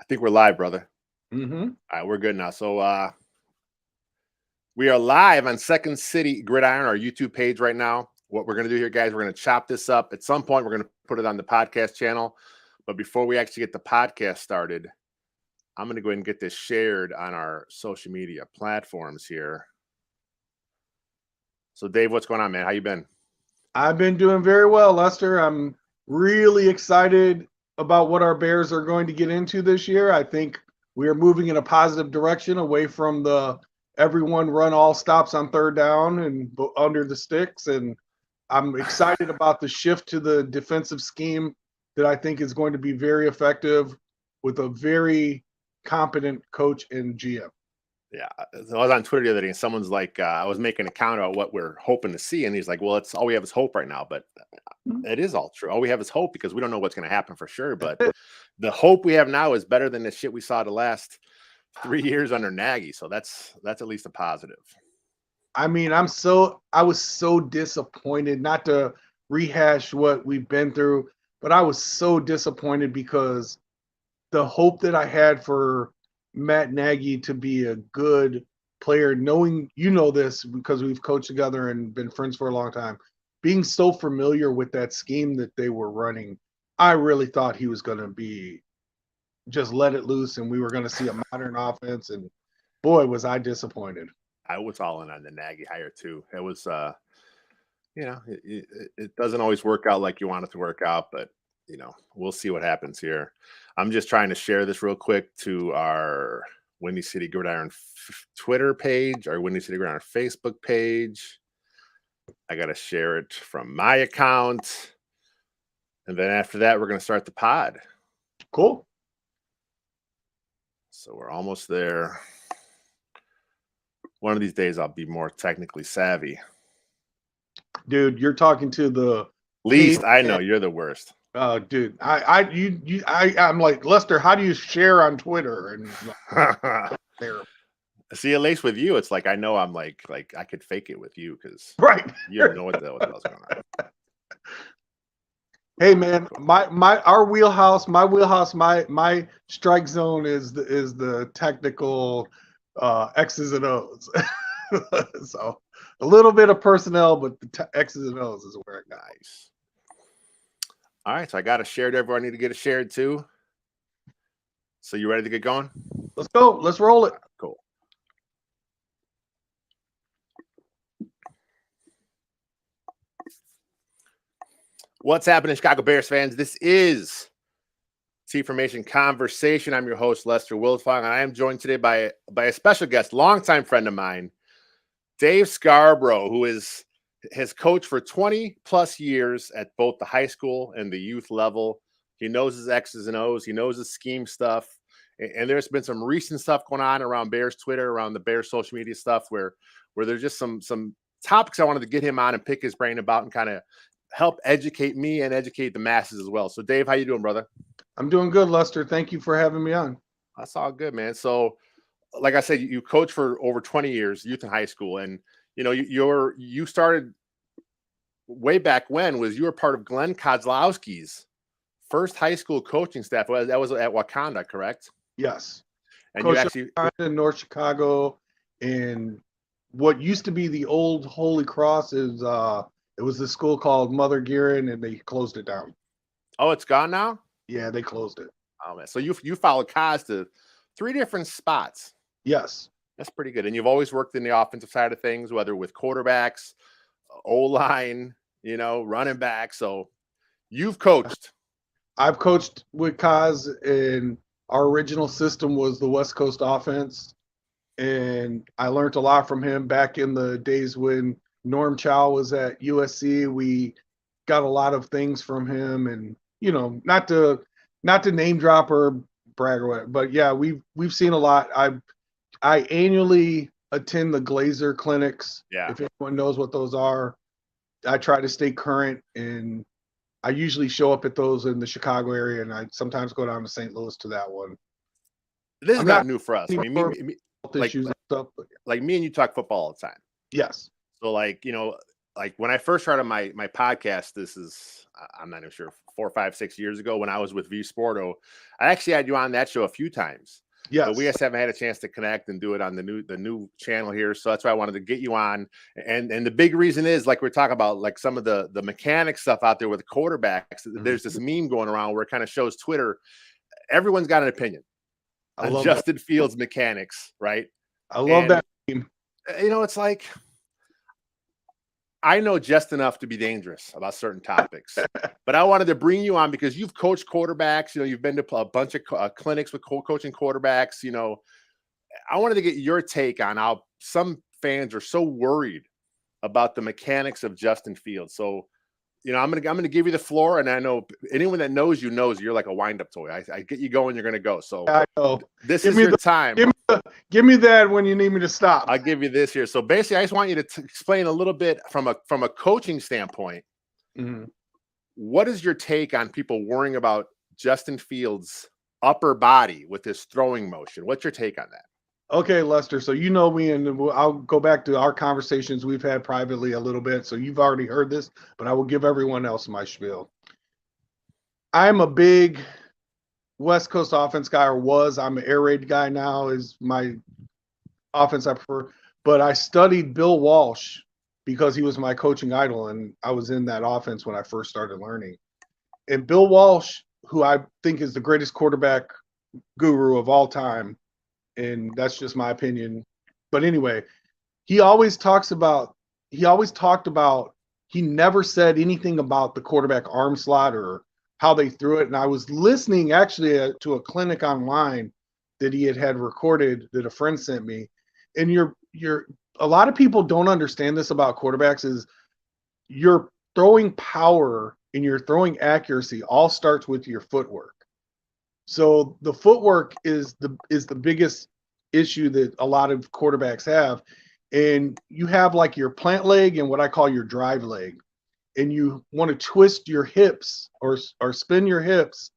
think we're live, brother. Mm-hmm. All right, we're good now. So we are live on Second City Gridiron, our YouTube page right now. What we're going to do here, guys, we're going to chop this up. At some point, we're going to put it on the podcast channel. But before we actually get the podcast started, I'm going to go ahead and get this shared on our social media platforms here. So, Dave, what's going on, man? How you been? I've been doing very well, Lester. I'm really excited about what our Bears are going to get into this year. I think we are moving in a positive direction away from the everyone run all stops on third down and under the sticks. And I'm excited about the shift to the defensive scheme that I think is going to be very effective with a very competent coach and GM. Yeah, so I was on Twitter the other day, and someone's like, I was making a count about what we're hoping to see, and he's like, "Well, it's all we have is hope right now." But it is all true. All we have is hope because we don't know what's going to happen for sure. But the hope we have now is better than the shit we saw the last 3 years under Nagy. So that's at least a positive. I mean, I was so disappointed, not to rehash what we've been through, but I was so disappointed because the hope that I had for Matt Nagy to be a good player, knowing this because we've coached together and been friends for a long time, being so familiar with that scheme that they were running, I really thought he was going to be just let it loose and we were going to see a modern offense. And boy, was I disappointed. I was all in on the Nagy hire too. It was, it doesn't always work out like you want it to work out, but we'll see what happens here. I'm just trying to share this real quick to our Windy City Gridiron Twitter page, our Windy City Gridiron Facebook page. I got to share it from my account. And then after that, we're going to start the pod. Cool. So we're almost there. One of these days, I'll be more technically savvy. Dude, you're talking to the least. I know you're the worst. Dude, I'm like, Lester, how do you share on Twitter? And there. See, at least with you, it's like I know I'm like I could fake it with you because right, you don't know what the hell's going on. Hey man, my wheelhouse, my strike zone is the technical X's and O's. So a little bit of personnel, but the X's and O's is where it goes. Nice. All right, so I got to share to everyone. I need to get it shared too. So you ready to get going? Let's go. Let's roll it. Cool. What's happening, Chicago Bears fans? This is T-Formation Conversation. I'm your host, Lester Wilfong, and I am joined today by a special guest, longtime friend of mine, Dave Scarbro, who has coached for 20 plus years at both the high school and the youth level. He knows his X's and O's. He knows his scheme stuff. And there's been some recent stuff going on around Bears Twitter, around the Bears social media stuff where there's just some topics I wanted to get him on and pick his brain about and kind of help educate me and educate the masses as well. So Dave, how you doing, brother? I'm doing good, Lester. Thank you for having me on. That's all good, man. So like I said, you coached for over 20 years, youth and high school. And you started way back when you were part of Glenn Kozlowski's first high school coaching staff. That was at Wakanda, correct? Yes. And Coach you actually in North Chicago, and what used to be the old Holy Cross is it was this school called Mother Gearin, and they closed it down. Oh, it's gone now? Yeah, they closed it. Oh man. So you followed Koz to 3 different spots. Yes. That's pretty good. And you've always worked in the offensive side of things, whether with quarterbacks, O-line, running back. So you've coached. I've coached with Koz, and our original system was the West Coast offense. And I learned a lot from him back in the days when Norm Chow was at USC. We got a lot of things from him, and not to name drop or brag or whatever, but yeah, we've seen a lot. I annually attend the Glazer clinics. Yeah. If anyone knows what those are, I try to stay current, and I usually show up at those in the Chicago area, and I sometimes go down to St. Louis to that one. This is not new for us. I mean, issues and stuff, but like me and you talk football all the time. Yes. So like when I first started my podcast, this is, I'm not even sure, 4, 5, 6 years ago when I was with V Sporto, I actually had you on that show a few times. Yes. But we just haven't had a chance to connect and do it on the new channel here. So that's why I wanted to get you on. And the big reason is, like we're talking about, like some of the mechanic stuff out there with the quarterbacks. There's this meme going around where it kind of shows Twitter. Everyone's got an opinion on Justin Fields mechanics, right? I love that meme. You know, it's like, I know just enough to be dangerous about certain topics, but I wanted to bring you on because you've coached quarterbacks. You know, you've been to a bunch of clinics with coaching quarterbacks. You know, I wanted to get your take on how some fans are so worried about the mechanics of Justin Fields. So, you know, I'm gonna give you the floor, and I know anyone that knows you knows you're like a wind-up toy. I get you going, you're gonna go. So I know. This is your time. Give me that when you need me to stop. I'll give you this here. So basically, I just want you to explain a little bit from a coaching standpoint. What is your take on people worrying about Justin Fields' upper body with his throwing motion? What's your take on that? Okay, Lester. So you know me, and I'll go back to our conversations we've had privately a little bit. So you've already heard this, but I will give everyone else my spiel. I'm a big West Coast offense guy, or was. I'm an air raid guy now, is my offense I prefer. But I studied Bill Walsh because he was my coaching idol, and I was in that offense when I first started learning. And Bill Walsh, who I think is the greatest quarterback guru of all time, and that's just my opinion. But anyway, he never said anything about the quarterback arm slot or how they threw it. And I was listening actually to a clinic online that he had recorded that a friend sent me. And a lot of people don't understand this about quarterbacks is your throwing power and your throwing accuracy all starts with your footwork. So the footwork is the biggest issue that a lot of quarterbacks have. And you have like your plant leg and what I call your drive leg. And you want to twist your hips or spin your hips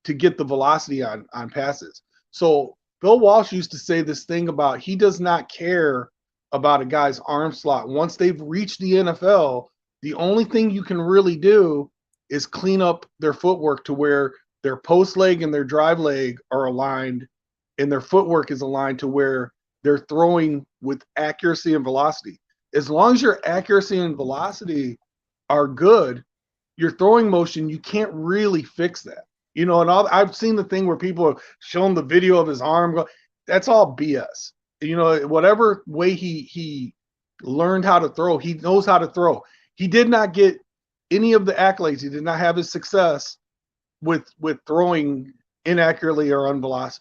to get the velocity on passes. So Bill Walsh used to say this thing about he does not care about a guy's arm slot. Once they've reached the NFL, the only thing you can really do is clean up their footwork to where their post leg and their drive leg are aligned and their footwork is aligned to where they're throwing with accuracy and velocity. As long as your accuracy and velocity are good, your throwing motion, you can't really fix that. You know, and I've seen the thing where people have shown the video of his arm go. That's all BS. You know, whatever way he learned how to throw, he knows how to throw. He did not get any of the accolades. He did not have his success with throwing inaccurately or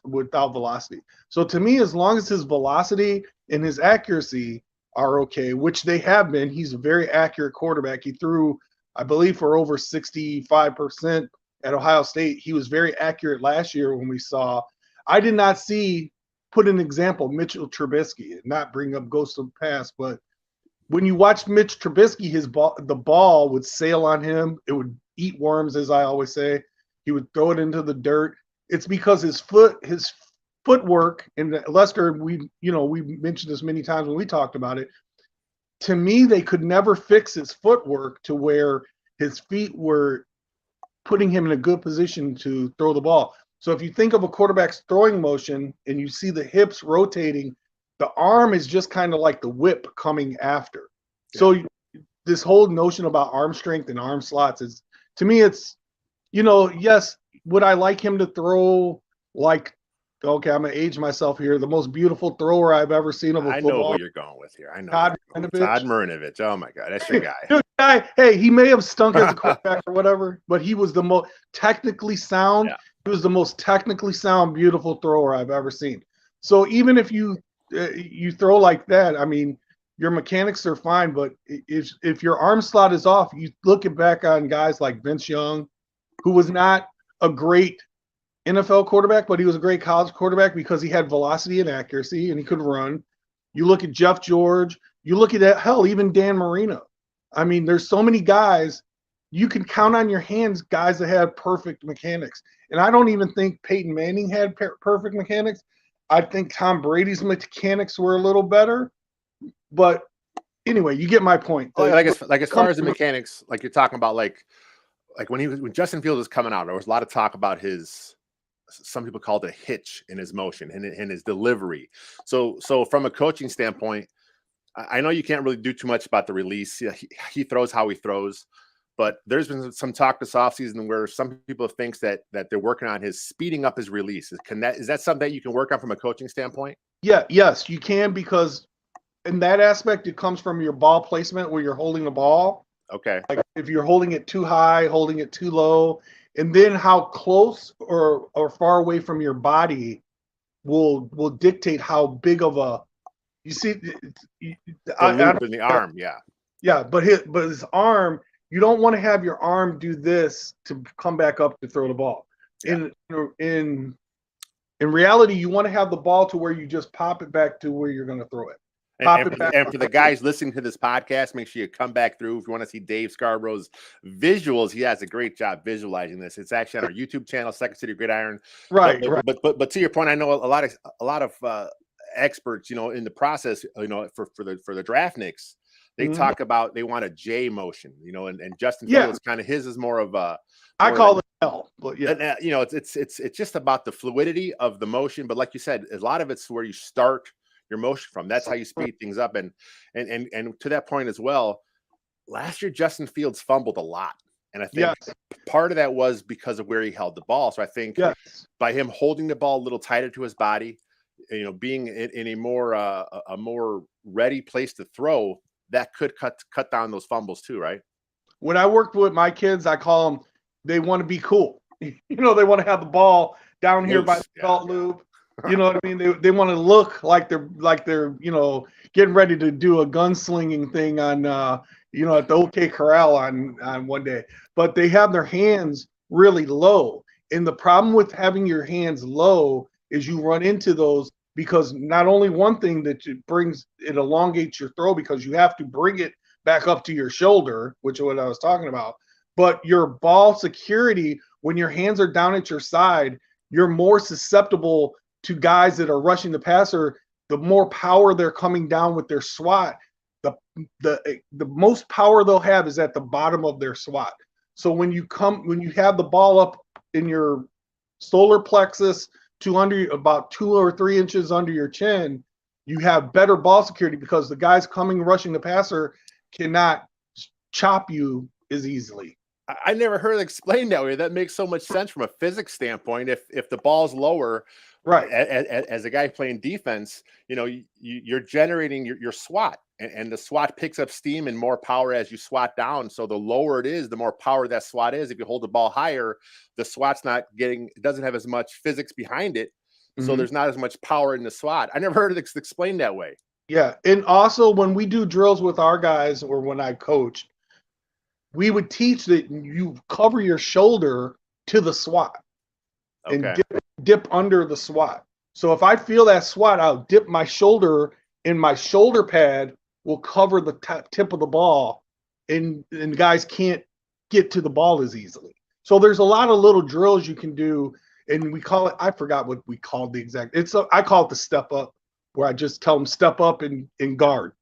without velocity. So to me, as long as his velocity and his accuracy are okay, which they have been, he's a very accurate quarterback. He threw, I believe, for over 65% at Ohio State. He was very accurate last year when we saw. I did not see, put an example, Mitchell Trubisky, not bring up ghost of the past, but when you watch Mitch Trubisky, the ball would sail on him. It would eat worms, as I always say. He would throw it into the dirt. It's because his footwork, and Lester, we mentioned this many times when we talked about it. To me, they could never fix his footwork to where his feet were putting him in a good position to throw the ball. So if you think of a quarterback's throwing motion and you see the hips rotating, the arm is just kind of like the whip coming after. Yeah. So this whole notion about arm strength and arm slots is, to me, it's, yes, would I like him to throw like, okay, I'm going to age myself here, the most beautiful thrower I've ever seen of a football? I know where you're going with here. I know. Todd Marinovich. Oh, my God. That's your guy. Hey, he may have stunk as a quarterback or whatever, but he was the most technically sound. Yeah. He was the most technically sound, beautiful thrower I've ever seen. So even if you throw like that, I mean, your mechanics are fine, but if your arm slot is off, you look back on guys like Vince Young, who was not a great NFL quarterback, but he was a great college quarterback because he had velocity and accuracy and he could run. You look at Jeff George, you look at that, hell, even Dan Marino. I mean, there's so many guys, you can count on your hands guys that have perfect mechanics. And I don't even think Peyton Manning had perfect mechanics. I think Tom Brady's mechanics were a little better. But anyway, you get my point. Like as far as the mechanics, like you're talking about, like when Justin Fields was coming out, there was a lot of talk about some people called it a hitch in his motion and in his delivery. So from a coaching standpoint, I know you can't really do too much about the release. He throws how he throws, but there's been some talk this offseason where some people think that they're working on his speeding up his release. Is that something that you can work on from a coaching standpoint? Yeah, yes, you can, because in that aspect, it comes from your ball placement where you're holding the ball. Okay. Like if you're holding it too high, holding it too low, and then how close or far away from your body will dictate how big of a, you see, The loop in the arm, yeah, but his arm, you don't want to have your arm do this to come back up to throw the ball. Yeah. In reality, you want to have the ball to where you just pop it back to where you're going to throw it. And for the guys listening to this podcast, make sure you come back through. If you want to see Dave Scarbro's visuals, he has a great job visualizing this. It's actually on our YouTube channel, Second City Gridiron. Right. But to your point, I know a lot of experts, in the process, for the draft nicks, they talk about they want a J motion, and Justin Fields kind of his is more of a. I call it L, but yeah, it's just about the fluidity of the motion. But like you said, a lot of it's where you start your motion from. That's how you speed things up. And to that point as well, last year Justin Fields fumbled a lot. And I think part of that was because of where he held the ball. So I think by him holding the ball a little tighter to his body, being in a more ready place to throw, that could cut down those fumbles too, right? When I worked with my kids, I call them, they want to be cool. They want to have the ball down here by the belt loop. You know what I mean? They want to look like they're getting ready to do a gunslinging thing on at the OK Corral on one day. But they have their hands really low. And the problem with having your hands low is you run into those, because not only one thing that it elongates your throw because you have to bring it back up to your shoulder, which is what I was talking about, but your ball security, when your hands are down at your side, you're more susceptible to guys that are rushing the passer. The more power they're coming down with their swat, the most power they'll have is at the bottom of their swat. So when you have the ball up in your solar plexus to about 2 or 3 inches under your chin, you have better ball security because the guys rushing the passer cannot chop you as easily. I never heard it explained that way. That makes so much sense from a physics standpoint. If the ball's lower, right, as a guy playing defense, you're generating your swat, and the swat picks up steam and more power as you swat down. So the lower it is, the more power that swat is. If you hold the ball higher, the swat's it doesn't have as much physics behind it. So there's not as much power in the swat. I never heard it explained that way. Yeah. And also when we do drills with our guys, or when I coach, we would teach that you cover your shoulder to the swat and dip under the swat. So if I feel that swat, I'll dip my shoulder, and my shoulder pad will cover the tip of the ball, and guys can't get to the ball as easily. So there's a lot of little drills you can do, and we call it, I forgot what we called the exact, I call it the step up, where I just tell them step up and guards,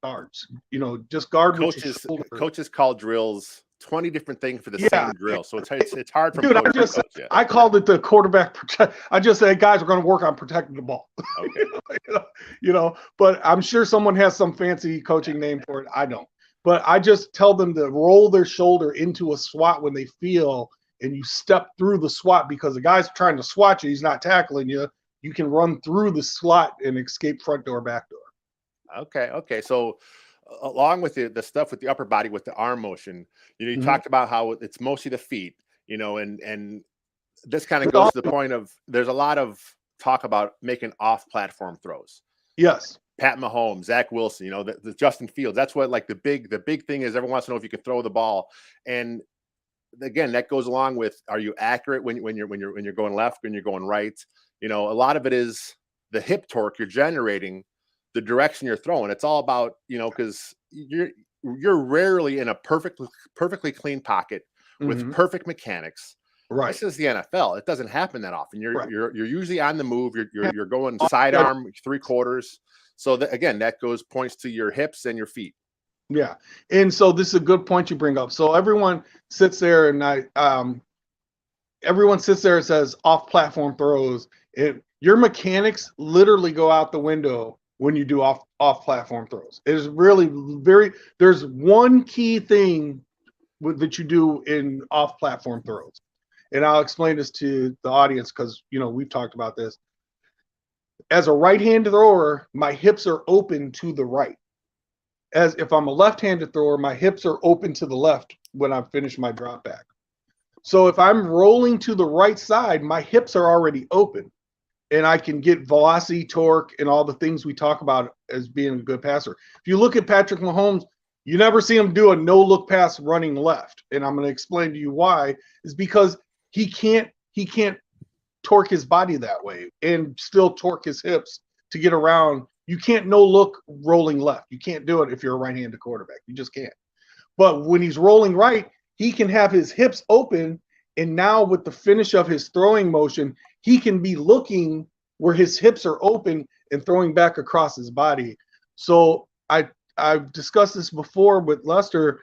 just guard with your shoulder. Coaches call drills 20 different things for the same drill. So it's hard for coach to coach. I called it the quarterback protect. I just said, guys, we're going to work on protecting the ball. Okay. But I'm sure someone has some fancy coaching name for it. I don't. But I just tell them to roll their shoulder into a swat when they feel, and you step through the swat, because the guy's trying to swat you. He's not tackling you. You can run through the slot and escape front door, back door. Okay. So along with the stuff with the upper body, with the arm motion, you talked about how it's mostly the feet, and this kind of goes to the point of, there's a lot of talk about making off-platform throws. Yes. Pat Mahomes, Zach Wilson, the Justin Fields. That's what the big thing is. Everyone wants to know if you can throw the ball. And again, that goes along with, are you accurate when you're going left, when you're going right? A lot of it is the hip torque you're generating, the direction you're throwing. It's all about, because you're rarely in a perfectly clean pocket with perfect mechanics. Right. This is the NFL. It doesn't happen that often. You're usually on the move. You're going sidearm, 3/4. So again, that points to your hips and your feet. Yeah. And so this is a good point you bring up. So everyone sits there and everyone sits there and says off-platform throws. Your mechanics literally go out the window when you do off-platform throws. It is really there's one key thing that you do in off-platform throws. And I'll explain this to the audience because, we've talked about this. As a right-handed thrower, my hips are open to the right. As if I'm a left-handed thrower, my hips are open to the left when I finish my drop back. So if I'm rolling to the right side, my hips are already open and I can get velocity, torque, and all the things we talk about as being a good passer. If you look at Patrick Mahomes, you never see him do a no-look pass running left. And I'm going to explain to you why. Is because he can't torque his body that way and still torque his hips to get around. You can't no-look rolling left. You can't do it if you're a right-handed quarterback. You just can't. But when he's rolling right, he can have his hips open, and now with the finish of his throwing motion, he can be looking where his hips are open and throwing back across his body. So I've discussed this before with Lester.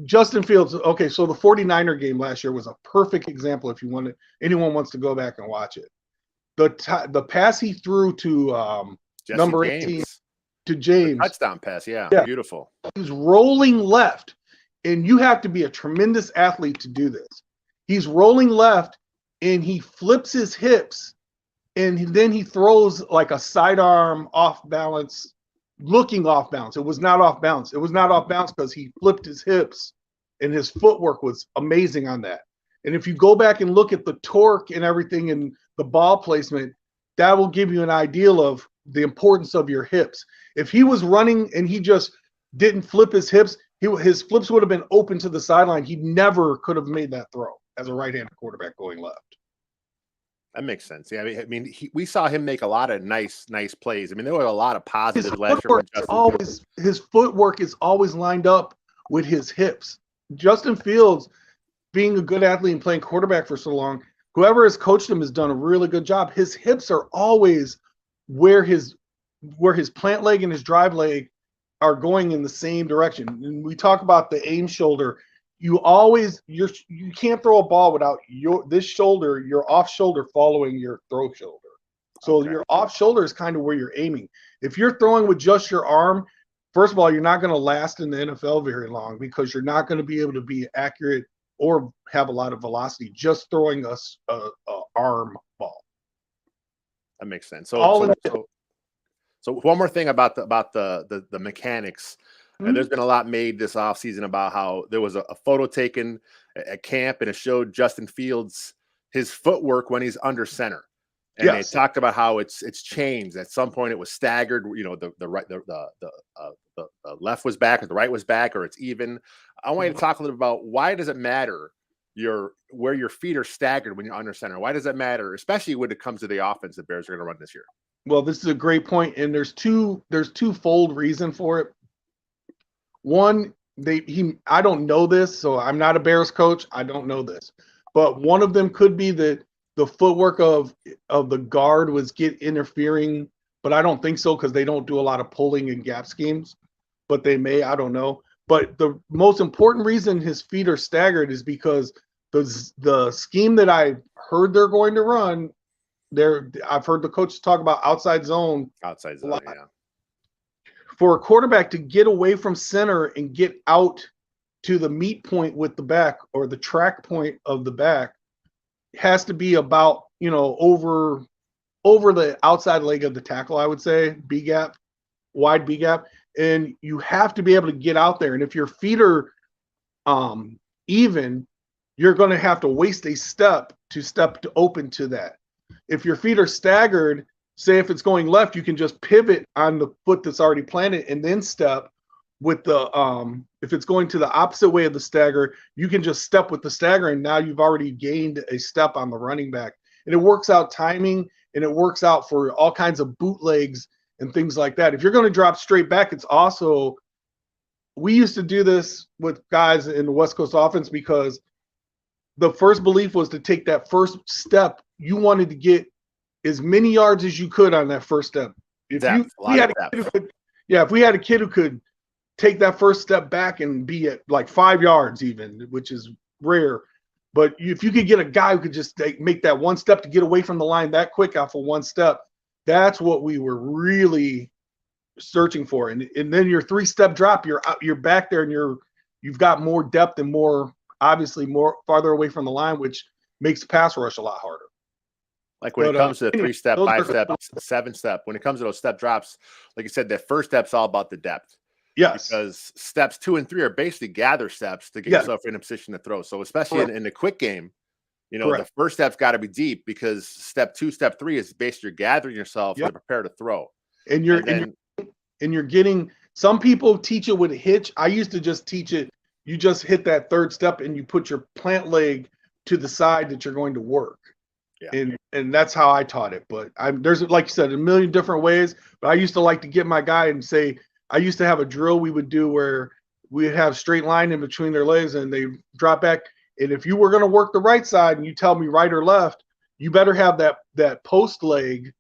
Justin Fields, okay, so the 49er game last year was a perfect example if anyone wants to go back and watch it. The pass he threw to number 18 to James. The touchdown pass, yeah, beautiful. He's rolling left, and you have to be a tremendous athlete to do this. He's rolling left, and he flips his hips, and then he throws like a sidearm off balance, looking off balance. It was not off balance. It was not off balance because he flipped his hips, and his footwork was amazing on that. And if you go back and look at the torque and everything and the ball placement, that will give you an idea of the importance of your hips. If he was running and he just didn't flip his hips, his flips would have been open to the sideline. He never could have made that throw as a right-handed quarterback going left. That makes sense. Yeah, we saw him make a lot of nice plays. I mean, there were a lot of positive last year. His footwork is always lined up with his hips. Justin Fields, being a good athlete and playing quarterback for so long, whoever has coached him has done a really good job. His hips are always where his plant leg and his drive leg are going in the same direction. And we talk about the aim shoulder. You can't throw a ball without your off shoulder following your throw shoulder. So your off shoulder is kind of where you're aiming. If you're throwing with just your arm, first of all, you're not going to last in the NFL very long because you're not going to be able to be accurate or have a lot of velocity just throwing a arm ball. That makes sense. So one more thing about the mechanics. Mm-hmm. There's been a lot made this offseason about how there was a photo taken at camp and it showed Justin Fields his footwork when he's under center. And they talked about how it's changed. At some point it was staggered, the left was back or the right was back, or it's even. I want you to talk a little about why does it matter where your feet are staggered when you're under center? Why does that matter, especially when it comes to the offense the Bears are going to run this year? Well, this is a great point, and there's twofold reason for it. One, I don't know this, so I'm not a Bears coach. I don't know this, but one of them could be that the footwork of the guard was interfering, but I don't think so because they don't do a lot of pulling and gap schemes, but they may, I don't know. But the most important reason his feet are staggered is because the scheme that I heard they're going to run, I've heard the coaches talk about outside zone. Outside zone, yeah. For a quarterback to get away from center and get out to the meet point with the back or the track point of the back has to be about, over the outside leg of the tackle, I would say, B gap, wide B gap. And you have to be able to get out there. And if your feet are even, you're going to have to waste a step to open to that. If your feet are staggered, say if it's going left, you can just pivot on the foot that's already planted and then step with if it's going to the opposite way of the stagger, you can just step with the stagger and now you've already gained a step on the running back. And it works out timing and it works out for all kinds of bootlegs and things like that. If you're going to drop straight back, it's also, we used to do this with guys in the West Coast offense because the first belief was to take that first step. You wanted to get as many yards as you could on that first step. If we had a kid who could take that first step back and be at like 5 yards even, which is rare. But if you could get a guy who could just make that one step to get away from the line that quick off of one step, that's what we were really searching for. And then your 3-step drop, you're back there and you've got more depth and more farther away from the line, which makes pass rush a lot harder. Like when it comes to the 3-step, 5-step, 7-step, when it comes to those step drops, like you said, that first step's all about the depth. Yes. Because steps 2 and 3 are basically gather steps to get yourself in a position to throw. So especially in the quick game, the first step's got to be deep, because step 2, step 3 is basically you're gathering yourself to prepare to throw. And you're getting, some people teach it with a hitch. I used to just teach it. You just hit that 3rd step and you put your plant leg to the side that you're going to work. Yeah. And that's how I taught it. But there's, like you said, a million different ways. But I used to like to get my guy and say, I used to have a drill we would do where we'd have straight line in between their legs and they drop back. And if you were going to work the right side and you tell me right or left, you better have that post leg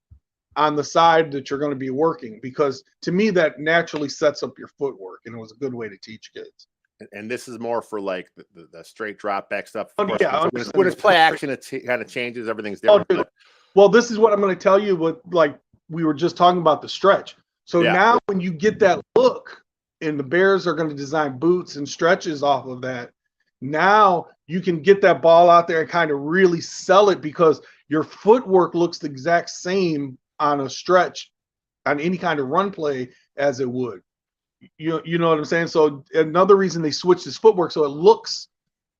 on the side that you're going to be working, because to me that naturally sets up your footwork, and it was a good way to teach kids. And this is more for like the straight drop back stuff. When it's play action, it kind of changes. Everything's different. Well, this is what I'm going to tell you. What, like we were just talking about the stretch. So now when you get that look, and the Bears are going to design boots and stretches off of that, now you can get that ball out there and kind of really sell it, because your footwork looks the exact same on a stretch, on any kind of run play as it would. You know what I'm saying? So another reason they switched his footwork, so it looks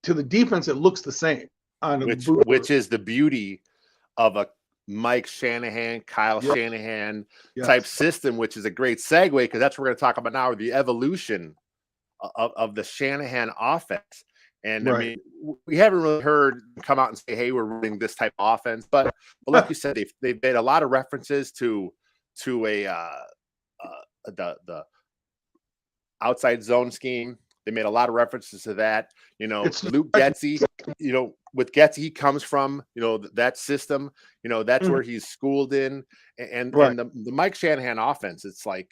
to the defense, it looks the same on which is the beauty of a Mike Shanahan, Kyle Shanahan type system, which is a great segue, because that's what we're going to talk about now, the evolution of the Shanahan offense. And I mean, we haven't really heard them come out and say, "Hey, we're running this type of offense," but like you said, they've made a lot of references to the outside zone scheme. They made a lot of references to that. Luke Getsy, with Getsy, he comes from, that system, that's where he's schooled in. And the Mike Shanahan offense, it's like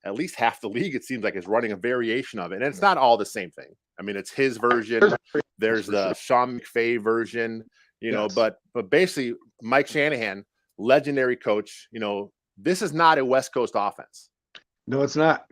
at least half the league, it seems like, is running a variation of it. And it's not all the same thing. I mean, it's his version. There's the Sean McVay version, but basically Mike Shanahan, legendary coach, this is not a West Coast offense. No, it's not.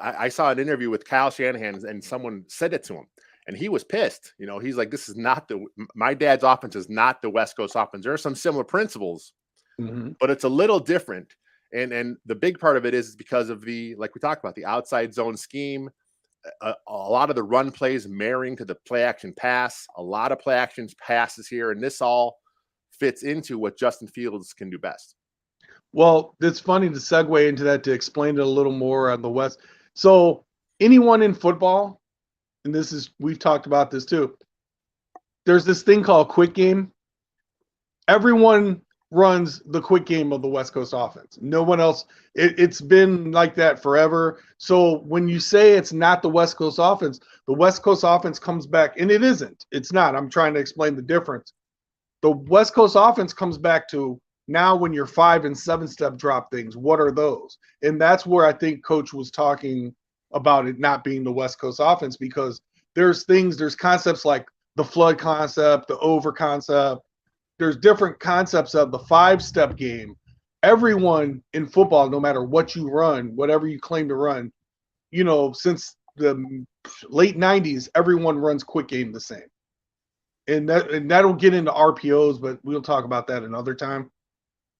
I saw an interview with Kyle Shanahan, and someone said it to him, and he was pissed. He's like, "This is not my dad's offense is not the West Coast offense. There are some similar principles, but it's a little different." And the big part of it is because of like we talked about, the outside zone scheme, a lot of the run plays marrying to the play action pass, a lot of play action passes here, and this all fits into what Justin Fields can do best. Well, it's funny to segue into that, to explain it a little more on the West. So anyone in football, and we've talked about this too, there's this thing called quick game. Everyone runs the quick game of the West Coast offense. No one else. It's been like that forever. So when you say it's not the West Coast offense comes back, and it isn't. It's not. I'm trying to explain the difference. The West Coast offense comes back to, now when you're 5 and 7 step drop things, what are those? And that's where I think Coach was talking about it not being the West Coast offense, because there's concepts like the flood concept, the over concept. There's different concepts of the 5-step game. Everyone in football, no matter what you run, whatever you claim to run, since the late 90s, everyone runs quick game the same. And that'll get into RPOs, but we'll talk about that another time.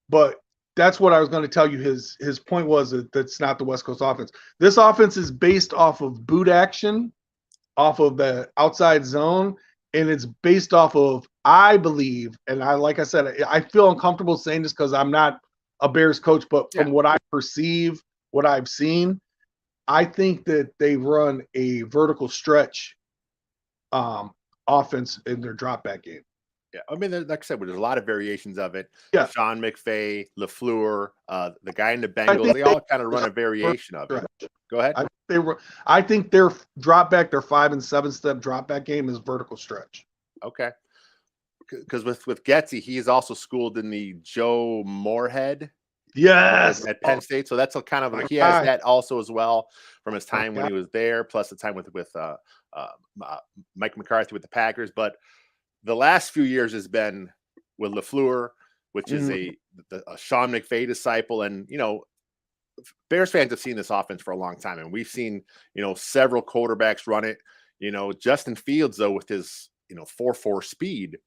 But that's what I was going to tell you. His point was that that's not the West Coast offense. This offense is based off of boot action, off of the outside zone, and it's based off of, I believe, and like I said, I feel uncomfortable saying this because I'm not a Bears coach, but from what I perceive, what I've seen, I think that they run a vertical stretch offense in their drop back game. Yeah, I mean, like I said, there's a lot of variations of it. Yeah. Sean McVay, LaFleur, the guy in the Bengals, they all kind of run a variation of it. Go ahead. I think their drop back, their 5 and 7 step drop back game is vertical stretch. Okay. Because with Getsy, he is also schooled in the Joe Moorhead. Yes. at Penn State. So that's a kind of My he has guy. that also as well from his time when guy. he was there, plus the time with Mike McCarthy with the Packers. But the last few years has been with LaFleur, which is a Sean McVay disciple, and Bears fans have seen this offense for a long time, and we've seen several quarterbacks run it. Justin Fields though with his 4.4 speed,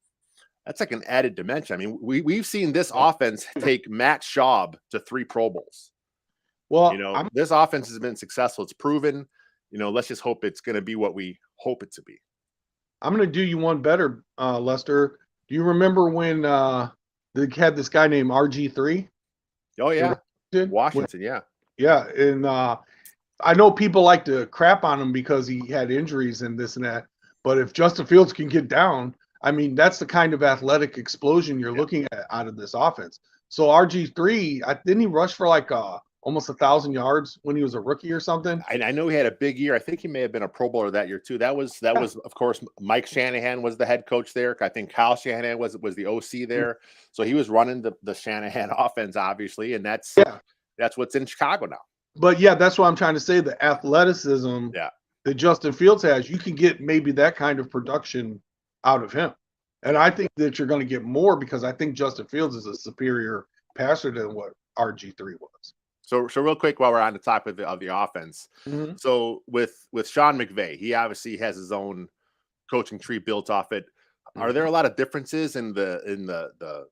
that's like an added dimension. I mean, we've seen this offense take Matt Schaub to 3 Pro Bowls. Well, this offense has been successful. It's proven. Let's just hope it's going to be what we hope it to be. I'm going to do you one better, Lester. Do you remember when they had this guy named RG3? Oh yeah, Washington. Yeah. Yeah, and I know people like to crap on him because he had injuries and this and that. But if Justin Fields can get down, I mean, that's the kind of athletic explosion you're looking at out of this offense. So RG3, didn't he rush for like almost 1,000 yards when he was a rookie or something? I know he had a big year. I think he may have been a Pro Bowler that year too. That was of course Mike Shanahan was the head coach there. I think Kyle Shanahan was the OC there. So he was running the Shanahan offense obviously, and that's what's in Chicago now. But yeah, that's what I'm trying to say. The athleticism that Justin Fields has, you can get maybe that kind of production out of him. And I think that you're going to get more because I think Justin Fields is a superior passer than what RG3 was. So real quick while we're on the topic of the offense. So with Sean McVay, he obviously has his own coaching tree built off it. Are there a lot of differences in the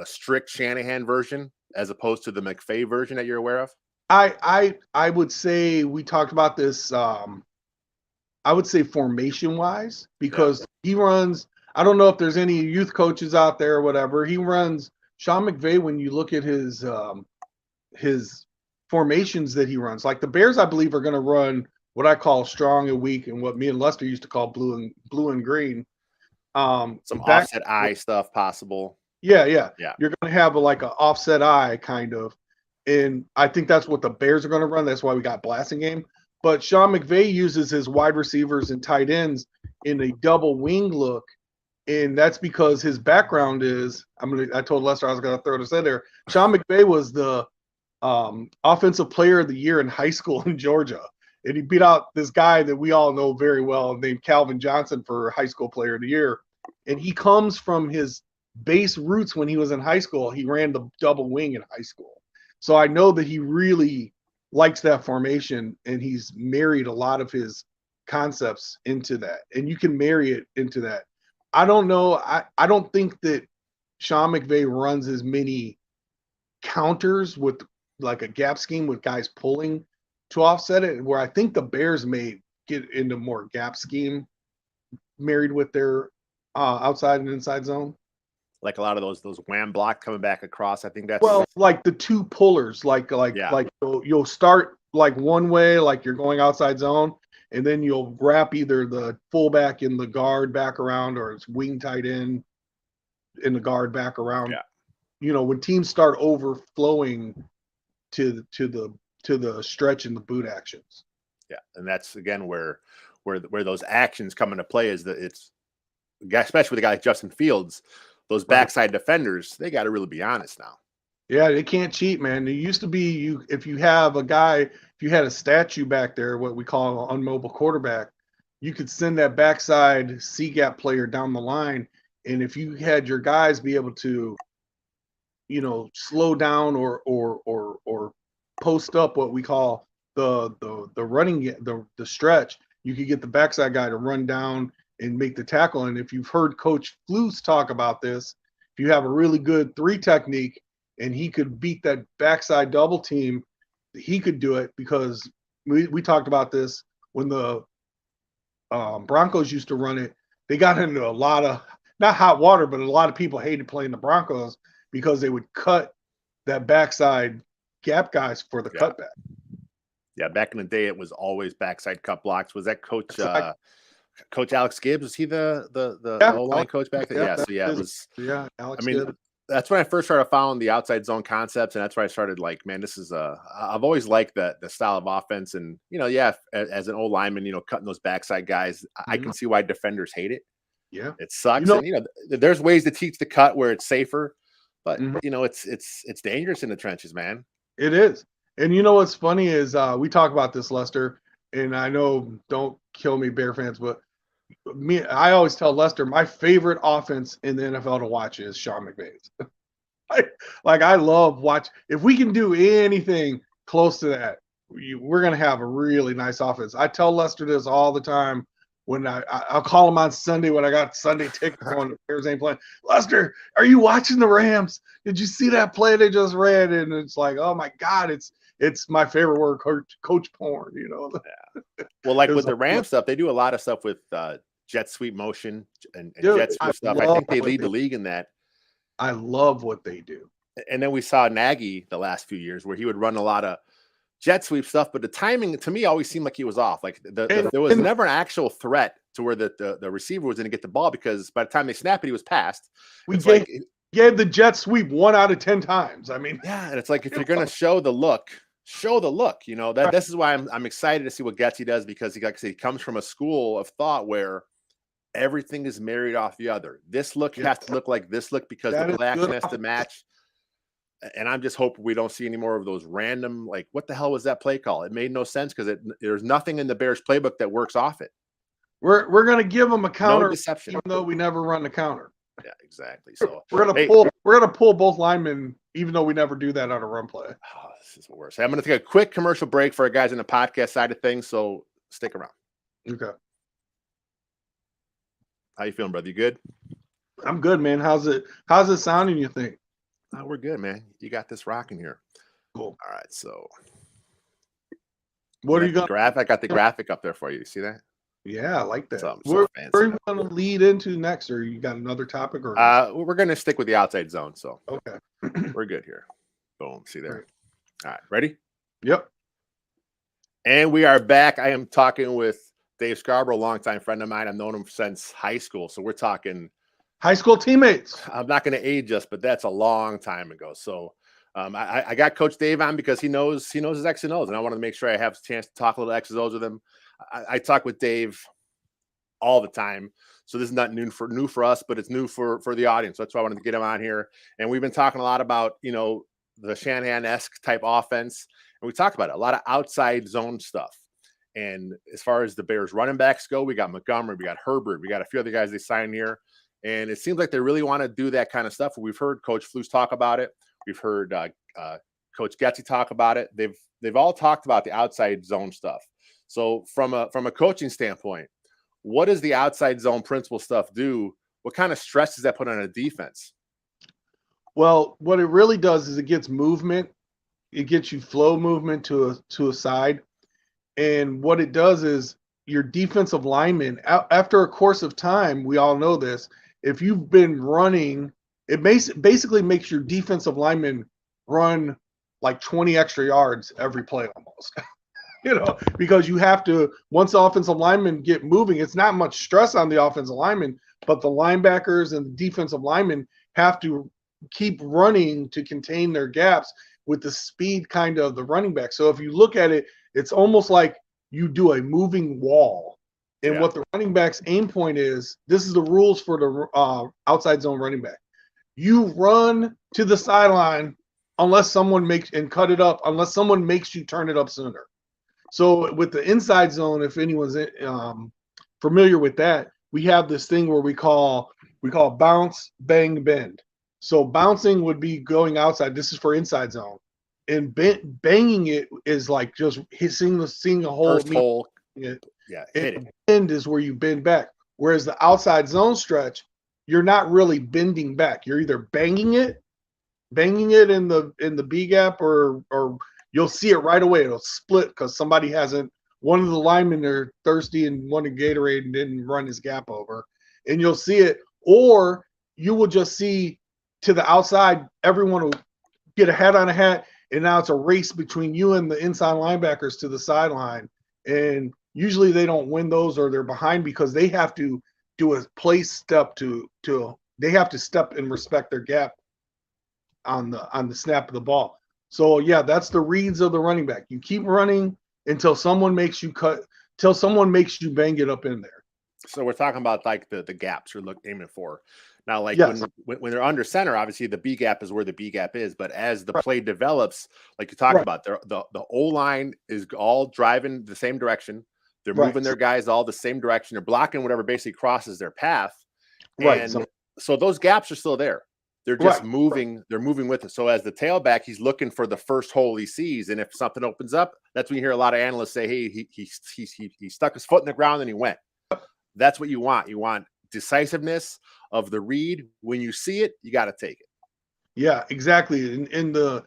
strict Shanahan version as opposed to the McVay version that you're aware of? I would say we talked about this I would say formation wise because he runs, I don't know if there's any youth coaches out there or whatever. He runs Sean McVay when you look at his formations that he runs. Like the Bears, I believe, are going to run what I call strong and weak and what me and Lester used to call blue and green. Some offset eye stuff possible. Yeah. You're going to have like an offset eye kind of. And I think that's what the Bears are going to run. That's why we got blasting game. But Sean McVay uses his wide receivers and tight ends in a double wing look. And that's because his background is, I told Lester I was going to throw this in there. Sean McVay was the offensive player of the year in high school in Georgia. And he beat out this guy that we all know very well named Calvin Johnson for high school player of the year. And he comes from his base roots when he was in high school. He ran the double wing in high school. So I know that he really likes that formation and he's married a lot of his concepts into that. And you can marry it into that. I don't know. I don't think that Sean McVay runs as many counters with like a gap scheme with guys pulling to offset it, where I think the Bears may get into more gap scheme married with their outside and inside zone. Like a lot of those wham block coming back across. I think that's like the two pullers, like you'll start like one way, like you're going outside zone, and then you'll wrap either the fullback in the guard back around or it's wing tight end in the guard back around. Yeah. When teams start overflowing to the stretch and the boot actions. Yeah, and that's again where those actions come into play is that it's especially with a guy like Justin Fields, those backside defenders, they got to really be honest now. Yeah, they can't cheat, man. It used to be if you had a statue back there, what we call an unmobile quarterback, you could send that backside C-gap player down the line, and if you had your guys be able to, slow down or post up what we call the running the stretch, you could get the backside guy to run down and make the tackle. And if you've heard Coach Flus talk about this, if you have a really good 3 technique and he could beat that backside double team, he could do it because we talked about this when the Broncos used to run it. They got into a lot of, not hot water, but a lot of people hated playing the Broncos because they would cut that backside gap guys for the cutback. Yeah, back in the day, it was always backside cut blocks. Was that Coach Coach Alex Gibbs? Was he the O-line coach back then? It was. Yeah, Alex Gibbs. That's when I first started following the outside zone concepts, and that's where I started like, man, this is I've always liked the style of offense, and as an old lineman, cutting those backside guys, I can see why defenders hate it. Yeah, it sucks. And there's ways to teach the cut where it's safer, but it's dangerous in the trenches, man. It is. And you know what's funny is we talk about this, Lester, and I know, don't kill me, Bear fans, but I always tell Lester my favorite offense in the NFL to watch is Sean McVay's. I love watch. If we can do anything close to that, we're going to have a really nice offense. I tell Lester this all the time when I'll call him on Sunday when I got Sunday tickets on the Bears ain't playing. Lester, are you watching the Rams? Did you see that play they just ran? And it's like, oh my God, it's my favorite word, coach porn, Yeah. Well, like with the Rams stuff, they do a lot of stuff with jet sweep motion and jet sweep stuff. I think they lead the league in that. I love what they do. And then we saw Nagy the last few years where he would run a lot of jet sweep stuff, but the timing to me always seemed like he was off. Like there was never an actual threat to where the receiver was going to get the ball, because by the time they snapped it, he was passed. We gave the jet sweep 1 out of 10 times. I mean, yeah, and it's like if you're going to show the look. That this is why I'm excited to see what Getsy does, because he comes from a school of thought where everything is married off the other. This look has to look like this look because the play action has to match. And I'm just hoping we don't see any more of those random, like, what the hell was that play call? It made no sense because there's nothing in the Bears playbook that works off it. We're going to give them a counter, no deception, even though we never run the counter. Yeah, exactly. So we're going to pull both linemen, even though we never do that on a run play. Oh, this is the worst. I'm going to take a quick commercial break for our guys in the podcast side of things. So stick around. Okay. How you feeling, brother? You good? I'm good, man. How's it sounding, you think? Oh, we're good, man. You got this rocking here. Cool. All right. So what are you going to I got the graphic up there for you. You see that? Yeah, I like that. Where are you going to lead into next, or you got another topic? Or we're going to stick with the outside zone. So okay, we're good here. Boom. See there. All right. Ready? Yep. And we are back. I am talking with Dave Scarbro, a longtime friend of mine. I've known him since high school. So we're talking high school teammates. I'm not going to age us, but that's a long time ago. So I got Coach Dave on because he knows his X and O's, and I wanted to make sure I have a chance to talk a little X and O's with him. I talk with Dave all the time, so this is not new for us, but it's new for the audience. That's why I wanted to get him on here. And we've been talking a lot about the Shanahan-esque type offense, and we talked about it, a lot of outside zone stuff. And as far as the Bears running backs go, we got Montgomery, we got Herbert, we got a few other guys they signed here, and it seems like they really want to do that kind of stuff. We've heard Coach Flus talk about it. We've heard Coach Getsy talk about it. They've all talked about the outside zone stuff. So from a coaching standpoint, what does the outside zone principle stuff do? What kind of stress does that put on a defense? Well, what it really does is it gets movement. It gets you flow movement to a side. And what it does is your defensive linemen, after a course of time, we all know this, if you've been running, it basically makes your defensive linemen run like 20 extra yards every play almost. Because you have to, once the offensive linemen get moving, it's not much stress on the offensive linemen, but the linebackers and the defensive linemen have to keep running to contain their gaps with the speed kind of the running back. So if you look at it, it's almost like you do a moving wall. And what the running back's aim point is, this is the rules for the outside zone running back. You run to the sideline unless someone makes you turn it up sooner. So with the inside zone, if anyone's familiar with that, we have this thing where we call bounce, bang, bend. So bouncing would be going outside. This is for inside zone. And banging it is like just seeing a hole. First hole. Hit it. Bend is where you bend back. Whereas the outside zone stretch, you're not really bending back. You're either banging it in the B gap, or you'll see it right away. It'll split because one of the linemen are thirsty and wanted Gatorade and didn't run his gap over. And you'll see it, or you will just see to the outside, everyone will get a hat on a hat, and now it's a race between you and the inside linebackers to the sideline. And usually they don't win those, or they're behind because they have to do a place step they have to step and respect their gap on the snap of the ball. So yeah, that's the reads of the running back. You keep running until someone makes you bang it up in there. So we're talking about like the gaps you're aiming for. Now, like Yes. when they're under center, obviously the B gap is where the B gap is. But as the Right. play develops, like you talked Right. about, the O line is all driving the same direction. They're Right. moving their guys all the same direction. They're blocking whatever basically crosses their path. Right. And so those gaps are still there. They're just Right. moving. They're moving with it. So as the tailback, he's looking for the first hole he sees, and if something opens up, that's when you hear a lot of analysts say, "Hey, he stuck his foot in the ground and he went." That's what you want. You want decisiveness of the read. When you see it, you got to take it. Yeah, exactly. In the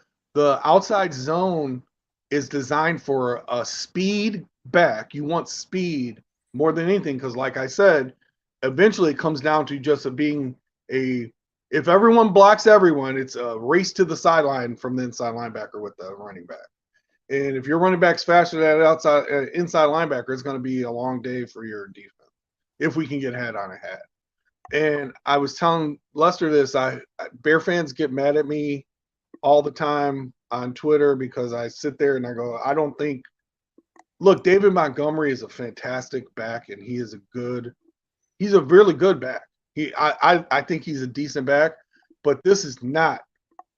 outside zone is designed for a speed back. You want speed more than anything because, like I said, eventually it comes down to just being if everyone blocks everyone, it's a race to the sideline from the inside linebacker with the running back. And if your running back's faster than that inside linebacker, it's going to be a long day for your defense if we can get head on a head. And I was telling Lester this. Bear fans get mad at me all the time on Twitter because I sit there and I go, I don't think. Look, David Montgomery is a fantastic back, and he's a really good back. I think he's a decent back, but this is not.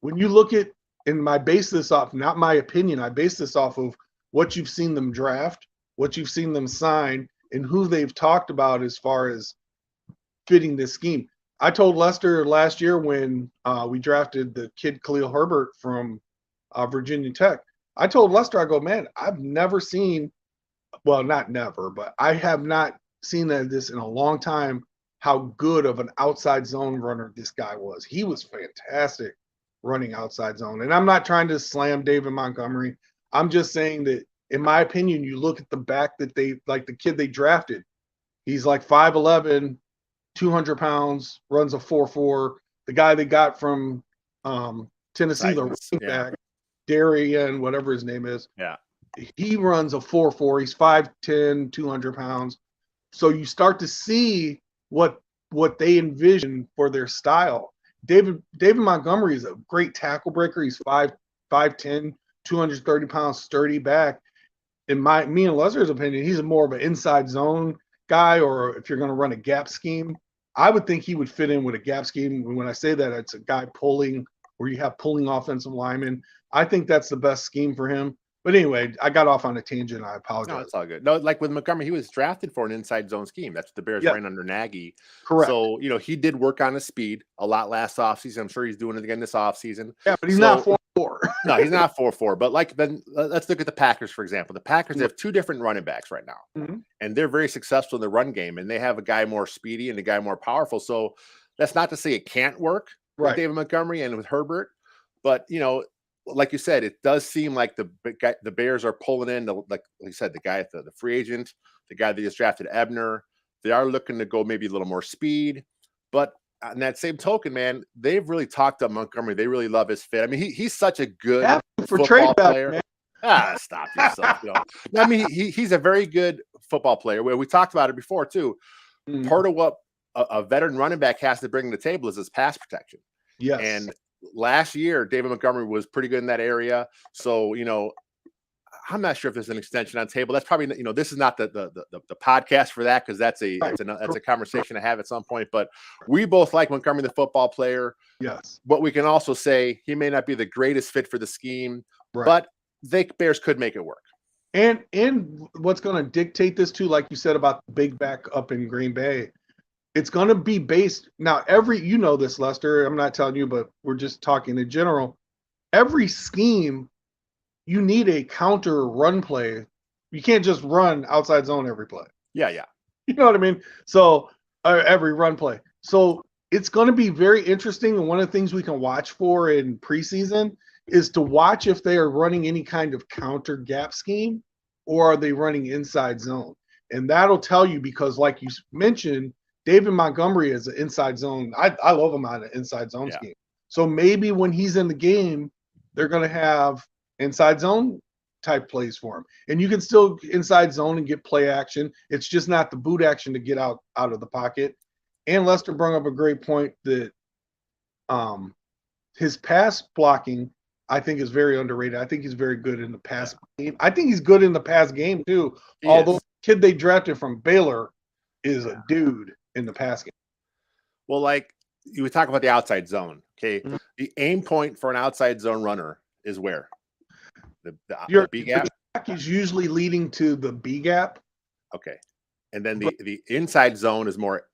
When you look at, and I base this off, not my opinion, I base this off of what you've seen them draft, what you've seen them sign, and who they've talked about as far as fitting this scheme. I told Lester last year when we drafted the kid Khalil Herbert from Virginia Tech. I told Lester, I go, man, I've never seen, well, not never, but I have not seen this in a long time, how good of an outside zone runner this guy was. He was fantastic running outside zone. And I'm not trying to slam David Montgomery. I'm just saying that, in my opinion, you look at the back that they, like the kid they drafted, he's like 5'11", 200 pounds, runs a 4.4. The guy they got from Tennessee, the running back, Darian, whatever his name is. Yeah. He runs a 4.4. He's 5'10", 200 pounds. So you start to see what they envision for their style. David Montgomery is a great tackle breaker. He's 5'10", 230 pounds, sturdy back. In me and Lester's opinion, he's more of an inside zone guy, or if you're going to run a gap scheme, I would think he would fit in with a gap scheme. When I say that, it's a guy pulling, where you have pulling offensive linemen. I think that's the best scheme for him. But anyway, I got off on a tangent. I apologize. No, it's all good. No, like with Montgomery, he was drafted for an inside zone scheme. That's what the Bears ran under Nagy. Correct. So, he did work on his speed a lot last offseason. I'm sure he's doing it again this offseason. Yeah, but he's not 4-4. No, he's not 4-4. But then let's look at the Packers, for example. The Packers have two different running backs right now, and they're very successful in the run game, and they have a guy more speedy and a guy more powerful. So that's not to say it can't work with David Montgomery and with Herbert, but like you said, it does seem like the Bears are pulling in, like you said, the guy, the free agent, the guy that just drafted Ebner. They are looking to go maybe a little more speed, but on that same token, man, they've really talked up Montgomery. They really love his fit. I mean, he's such a good football player. Stop yourself. I mean, he's a very good football player. We talked about it before too. Part of what a veteran running back has to bring to the table is his pass protection. Yes. And last year, David Montgomery was pretty good in that area. So, I'm not sure if there's an extension on the table. That's probably, this is not the podcast for that, because that's a conversation to have at some point. But we both like Montgomery, the football player. Yes. But we can also say he may not be the greatest fit for the scheme, but Bears could make it work. And what's going to dictate this too, like you said about the big back up in Green Bay, it's going to be based now. This, Lester. I'm not telling you, but we're just talking in general. Every scheme, you need a counter run play. You can't just run outside zone every play. Yeah. You know what I mean? So every run play. So it's going to be very interesting. And one of the things we can watch for in preseason is to watch if they are running any kind of counter gap scheme, or are they running inside zone? And that'll tell you, because like you mentioned, David Montgomery is an inside zone. I love him on an inside zone scheme. So maybe when he's in the game, they're going to have inside zone type plays for him. And you can still inside zone and get play action. It's just not the boot action to get out of the pocket. And Lester brought up a great point that his pass blocking, I think, is very underrated. I think he's very good in the pass game. I think he's good in the pass game too. Although the kid they drafted from Baylor is a dude in the pass game. Well, like you would talk about the outside zone. Okay. Mhm. The aim point for an outside zone runner is where? The Your B gap? back is usually leading to the B gap. Okay. And then the inside zone is more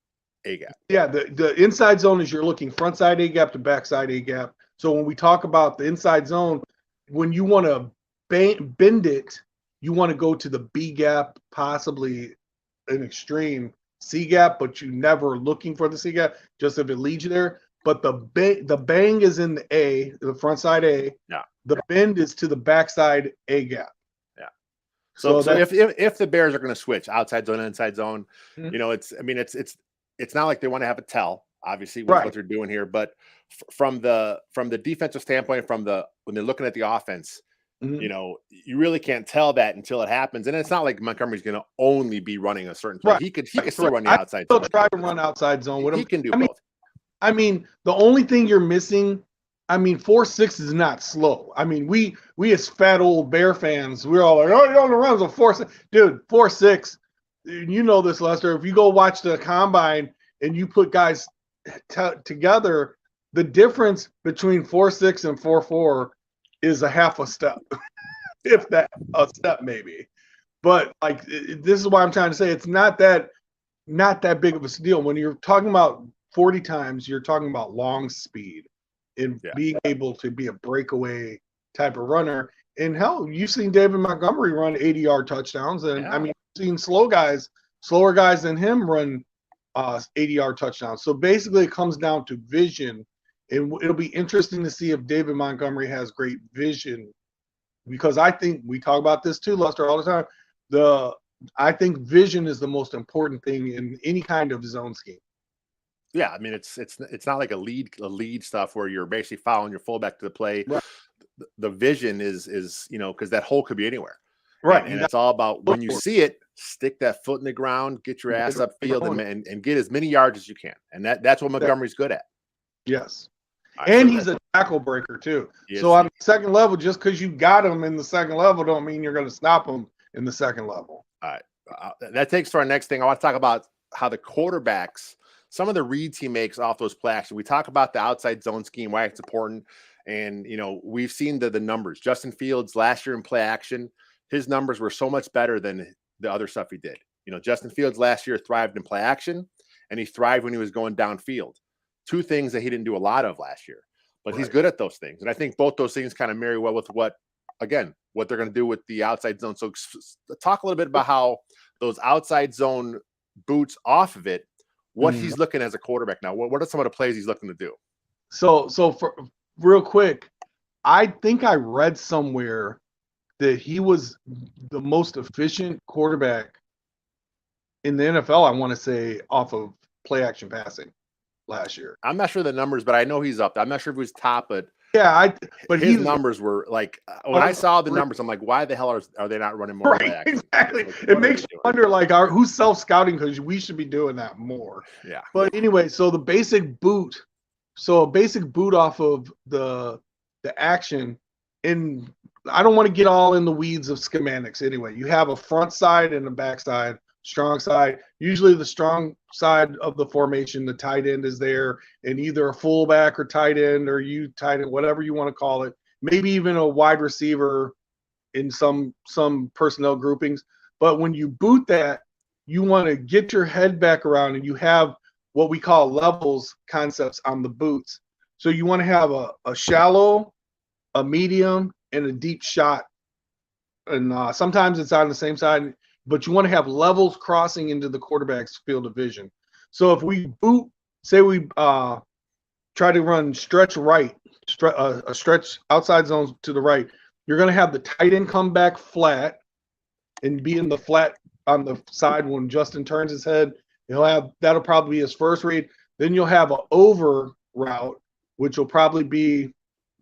A gap. Yeah, the inside zone is you're looking front side A gap to back side A gap. So when we talk about the inside zone, when you want to bend it, you want to go to the B gap, possibly an extreme C gap, but you never looking for the C gap, just if it leads you there. But the bang is in the A, the front side A. Yeah. The bend is to the backside A gap. Yeah. So if the Bears are going to switch outside zone, inside zone, Mhm. you know, it's not like they want to have a tell, obviously, with what they're doing here, but from the defensive standpoint, when they're looking at the offense, Mhm. you know, you really can't tell that until it happens. And it's not like Montgomery's going to only be running a certain play. Right. He could still run the outside zone. zone. Try to run outside zone with him. He can do both. I mean, the only thing you're missing, 4.6 is not slow. I mean, we as fat old Bear fans, we're all like, oh, he only runs a 4.6. Dude, 4.6, you know this, Lester. If you go watch the combine and you put guys together, the difference between 4.6 and 4.4 is a half a step, if that, a step maybe. But like, this is why I'm trying to say it's not that big of a deal. When you're talking about 40 times, you're talking about long speed and being able to be a breakaway type of runner. And hell, you've seen David Montgomery run 80-yard touchdowns. And I mean, you've seen slower guys than him run 80-yard touchdowns. So basically it comes down to vision. And it'll be interesting to see if David Montgomery has great vision, because I think we talk about this too, Lester, all the time. I think vision is the most important thing in any kind of zone scheme. Yeah, I mean, it's not like a lead stuff where you're basically following your fullback to the play. Right. The vision is you know, because that hole could be anywhere. Right. And it's all about when you see it, stick that foot in the ground, get your ass upfield, and get as many yards as you can. And that's what Montgomery's good at. Yes. Right, and he's a tackle breaker too. So on the second level, just because you got him in the second level don't mean you're going to stop him in the second level. All right. That takes to our next thing. I want to talk about how the quarterbacks, some of the reads he makes off those play action. We talk about the outside zone scheme, why it's important. And, you know, we've seen the numbers. Justin Fields last year in play action, his numbers were so much better than the other stuff he did. You know, Justin Fields last year thrived in play action, and he thrived when he was going downfield. Two things that he didn't do a lot of last year. But he's good at those things. And I think both those things kind of marry well with what they're going to do with the outside zone. So talk a little bit about how those outside zone boots off of it, what he's looking as a quarterback now. What are some of the plays he's looking to do? So for real quick, I think I read somewhere that he was the most efficient quarterback in the NFL, I want to say, off of play action passing last year. I'm not sure the numbers, but I know he's up. I'm not sure if he was top, but but his numbers were like, when I saw the numbers, I'm like, why the hell are they not running more play action? Exactly. Like, it makes you wonder, like, who's self-scouting, because we should be doing that more. Yeah. But anyway, so a basic boot off of the action, and I don't want to get all in the weeds of schematics anyway. You have a front side and a back side, strong side. Usually the strong side of the formation, the tight end is there, and either a fullback or tight end, or tight end, whatever you want to call it. Maybe even a wide receiver in some personnel groupings. But when you boot that, you want to get your head back around, and you have what we call levels concepts on the boots. So you want to have a shallow, a medium, and a deep shot. And sometimes it's on the same side, but you want to have levels crossing into the quarterback's field of vision. So if we boot, say we try to run stretch right, a stretch outside zones to the right, you're going to have the tight end come back flat and be in the flat on the side when Justin turns his head. That'll probably be his first read. Then you'll have an over route, which will probably be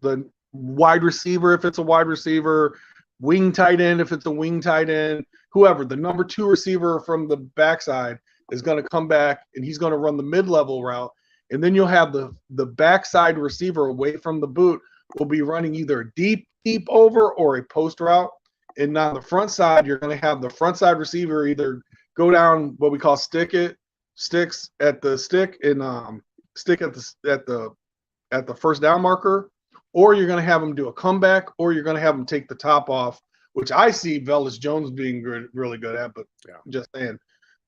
the wide receiver if it's a wide receiver, wing tight end if it's a wing tight end, whoever. The number 2 receiver from the backside is going to come back, and he's going to run the mid-level route. And then you'll have the backside receiver away from the boot will be running either deep over or a post route. And on the front side, you're going to have the front side receiver either go down what we call sticks at the stick and stick at the first down marker, or you're going to have them do a comeback, or you're going to have them take the top off, which I see Velus Jones being really good at, but I'm just saying.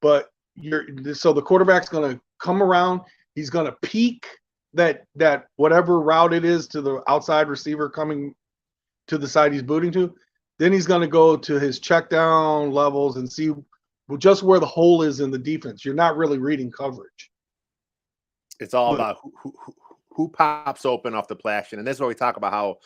But so the quarterback's going to come around. He's going to peek that whatever route it is to the outside receiver coming to the side he's booting to. Then he's going to go to his check down levels and see just where the hole is in the defense. You're not really reading coverage. It's all about who pops open off the play action. And this is why we talk about how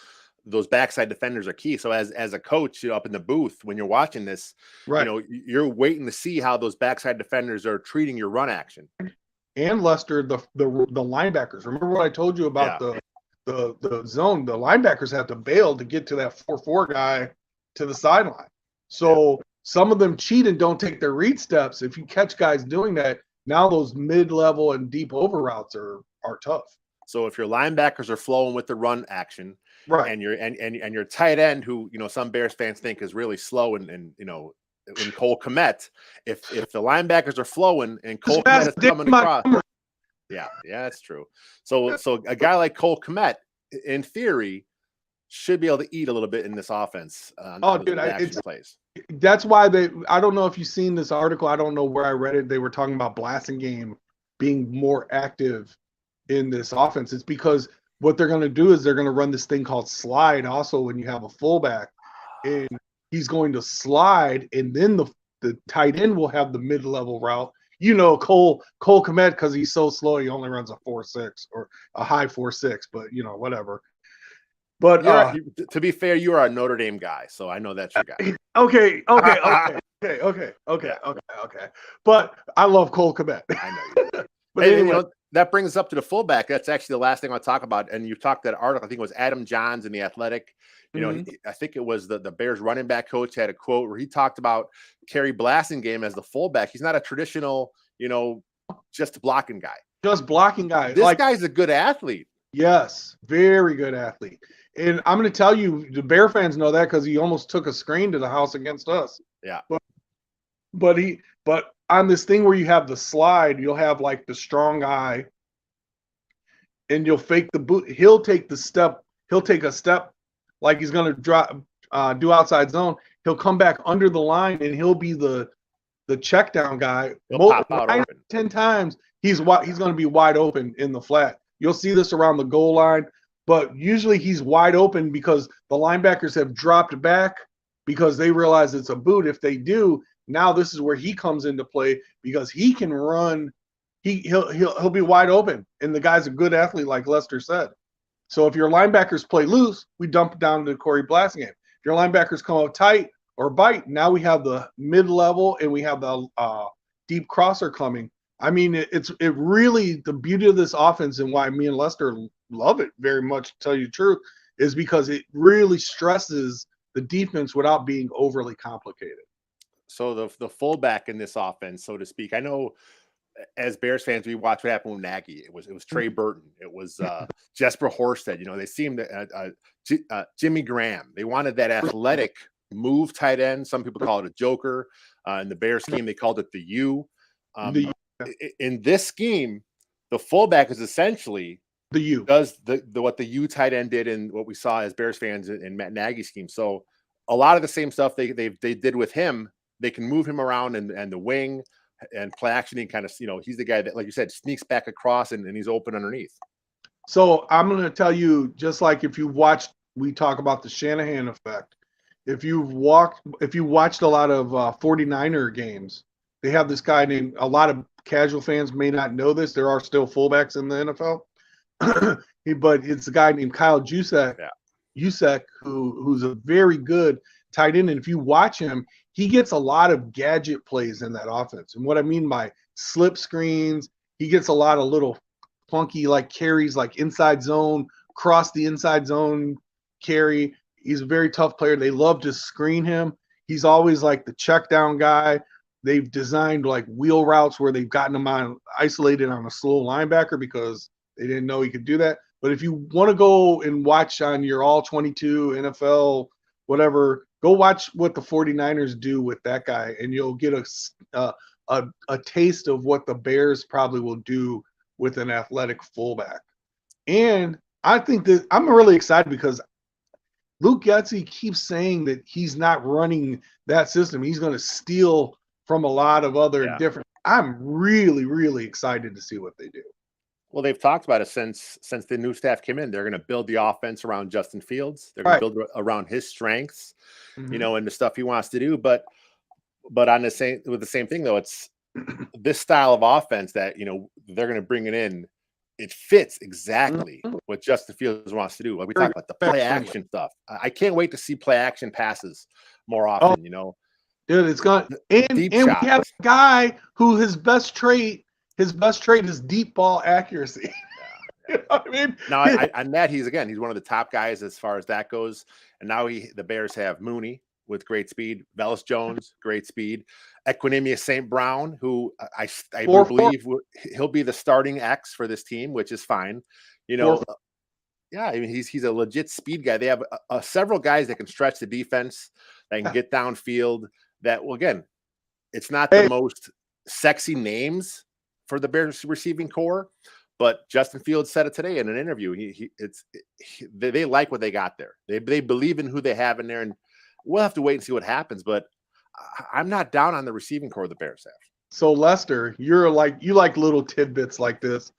those backside defenders are key. So as a coach, up in the booth, when you're watching this, right, you're waiting to see how those backside defenders are treating your run action. And Lester, the linebackers. Remember what I told you about the zone? The linebackers have to bail to get to that 4-4 guy to the sideline. So some of them cheat and don't take their read steps. If you catch guys doing that, now those mid-level and deep over routes are tough. So if your linebackers are flowing with the run action, right, and your tight end, who some Bears fans think is really slow, and in Cole Kmet, if the linebackers are flowing and Cole Kmet is coming across, that's true. So a guy like Cole Kmet, in theory, should be able to eat a little bit in this offense. Plays. That's why I don't know if you've seen this article. I don't know where I read it. They were talking about Blasingame being more active in this offense. It's because what they're going to do is they're going to run this thing called slide also when you have a fullback, and he's going to slide, and then the tight end will have the mid-level route. Cole Kmet, because he's so slow, he only runs a 4.6 or a high 4.6, but whatever. But to be fair, you are a Notre Dame guy, so I know that's your guy. Okay. But I love Cole Kmet. I know you do. But anyway, that brings us up to the fullback. That's actually the last thing I want to talk about. And you talked that article, I think it was Adam Johns in The Athletic. I think it was the Bears running back coach had a quote where he talked about Kerry Blasingame as the fullback. He's not a traditional, just blocking guy. Just blocking guy. This guy's a good athlete. Yes, very good athlete. And I'm going to tell you, the Bear fans know that because he almost took a screen to the house against us. Yeah. But on this thing where you have the slide, you'll have like the strong guy, and you'll fake the boot. He'll take a step like he's going to drop, do outside zone. He'll come back under the line, and he'll be the check down guy. He'll pop out open. 10 times he's going to be wide open in the flat. You'll see this around the goal line, but usually he's wide open because the linebackers have dropped back because they realize it's a boot. If they do, now this is where he comes into play because he can run. He'll be wide open, and the guy's a good athlete, like Lester said. So if your linebackers play loose, we dump it down to Corey Blasingame. If your linebackers come up tight or bite, now we have the mid-level and we have the deep crosser coming. I mean, it really, the beauty of this offense and why me and Lester love it very much, to tell you the truth, is because it really stresses the defense without being overly complicated. So the fullback in this offense, so to speak, I know as Bears fans, we watched what happened with Nagy. It was Trey Burton. It was Jesper Horsted. They seemed Jimmy Graham. They wanted that athletic move tight end. Some people call it a joker. In the Bears scheme, they called it the U. In this scheme, the fullback is essentially the U. Does what the U tight end did, and what we saw as Bears fans in Matt Nagy's scheme. So a lot of the same stuff they did with him. They can move him around and the wing and play action. And kind of, he's the guy that, like you said, sneaks back across and he's open underneath. So I'm going to tell you, just like if you watched, we talk about the Shanahan effect. If you watched a lot of 49er games, they have this guy named, a lot of casual fans may not know this. There are still fullbacks in the NFL, but it's a guy named Kyle Juszczyk, who's a very good tight end. And if you watch him, he gets a lot of gadget plays in that offense. And what I mean by slip screens, he gets a lot of little funky carries, like inside zone, cross the inside zone carry. He's a very tough player. They love to screen him. He's always like the check down guy. They've designed wheel routes where they've gotten him isolated on a slow linebacker because they didn't know he could do that. But if you want to go and watch on your all 22 NFL, whatever, go watch what the 49ers do with that guy, and you'll get a taste of what the Bears probably will do with an athletic fullback. And I think that I'm really excited because Luke Getsy keeps saying that he's not running that system. He's going to steal from a lot of other different. I'm really, really excited to see what they do. Well, they've talked about it since the new staff came in. They're going to build the offense around Justin Fields. They're going to build around his strengths, you know, and the stuff he wants to do. But on the same thing though, it's this style of offense that, you know, they're going to bring it in. It fits exactly what Justin Fields wants to do. Like we talk about the play action stuff. I can't wait to see play action passes more often. You know, dude, it's gone. And we have a guy who his best trait is deep ball accuracy. You know what I mean? Now, on that, he's one of the top guys as far as that goes. And now the Bears have Mooney with great speed, Velus Jones, great speed, Equinemius St. Brown, who I believe he'll be the starting X for this team, which is fine. You know, yeah, I mean, he's a legit speed guy. They have several guys that can stretch the defense, that can get downfield. That, well, again, it's not the most sexy names for the Bears receiving core, but Justin Fields said it today in an interview. They like what they got there. They believe in who they have in there, and we'll have to wait and see what happens. But I'm not down on the receiving core of the Bears have. So Lester, you like little tidbits like this.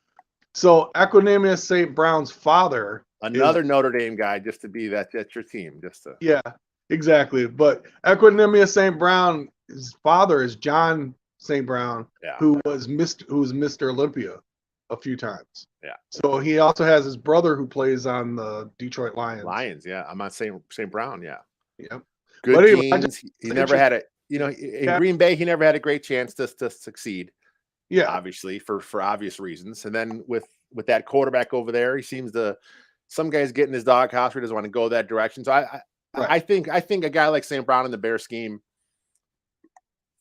So Equinemius St. Brown's father, another Notre Dame guy, just to be that's your team, just to exactly. But Equinemius St. Brown, his father is John St. Brown, who was Mr. Olympia a few times. Yeah. So he also has his brother who plays on the Detroit Lions. Yeah. I'm on St. Brown. Yeah. Yep. Good genes. He never had in Green Bay, he never had a great chance to succeed. Yeah. Obviously for obvious reasons. And then with that quarterback over there, he seems some guys get in his doghouse where he doesn't want to go that direction. So I think a guy like St. Brown in the Bears scheme,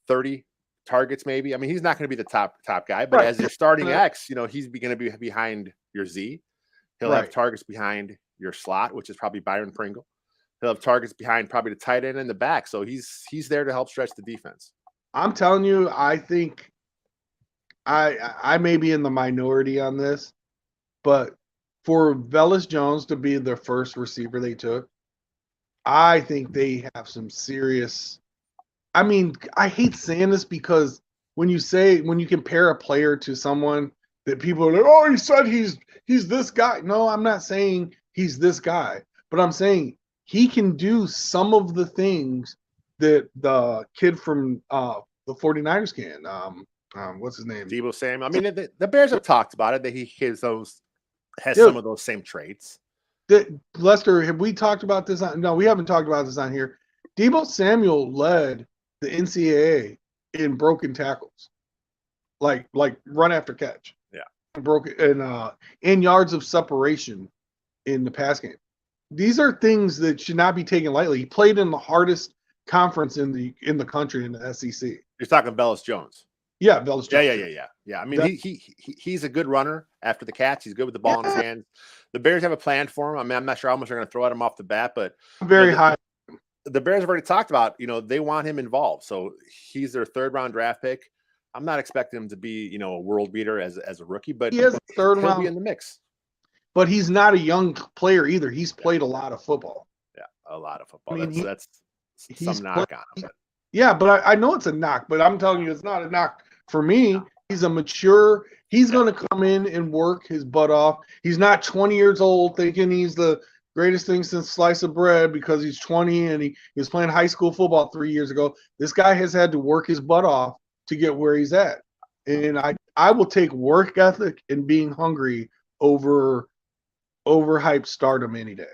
30 targets maybe. I mean, he's not going to be the top guy, but as your starting X, you know, he's going to be behind your Z. He'll have targets behind your slot, which is probably Byron Pringle. He'll have targets behind probably the tight end in the back. So he's there to help stretch the defense. I'm telling you, I think I may be in the minority on this, but for Velus Jones to be the first receiver they took, I think they have some serious. I mean, I hate saying this because when you compare a player to someone that people are like, oh, he said he's this guy. No, I'm not saying he's this guy, but I'm saying he can do some of the things that the kid from the 49ers can. What's his name? Deebo Samuel. I mean, the Bears have talked about it, that he has some of those same traits. Lester, have we talked about this? No, we haven't talked about this on here. Deebo Samuel led the NCAA in broken tackles, like run after catch. Yeah, broken and yards of separation in the pass game. These are things that should not be taken lightly. He played in the hardest conference in the country, in the SEC. You're talking Velus Jones. Yeah, Velus Jones. Yeah. I mean, he's a good runner after the catch. He's good with the ball in his hands. The Bears have a plan for him. I mean, I'm not sure how much they're going to throw at him off the bat, but very high. The Bears have already talked about, you know, they want him involved. So he's their third round draft pick. I'm not expecting him to be, you know, a world beater as a rookie, but he is third round. Be in the mix. But he's not a young player either. He's played a lot of football. Yeah, a lot of football. I mean, that's some knock on him. Yeah, but I know it's a knock, but I'm telling you, it's not a knock for me. He's a mature. He's going to come in and work his butt off. He's not 20 years old thinking he's the greatest thing since sliced bread because he's 20 and he was playing high school football 3 years ago. This guy has had to work his butt off to get where he's at. And I will take work ethic and being hungry over overhyped stardom any day.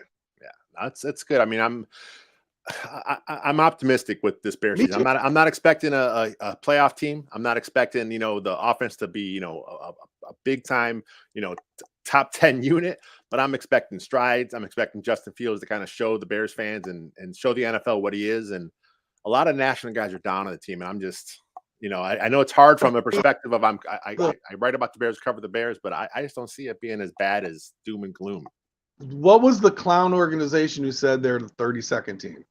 Yeah, that's good. I mean, I'm optimistic with this Bears season. I'm not expecting a playoff team. I'm not expecting, you know, the offense to be, you know, a big time, you know, top 10 unit, but I'm expecting strides. I'm expecting Justin Fields to kind of show the Bears fans and show the NFL what he is. And a lot of national guys are down on the team. And I'm just, you know, I know it's hard from a perspective of I write about the Bears, cover the Bears, but I just don't see it being as bad as doom and gloom. What was the clown organization who said they're the 32nd team?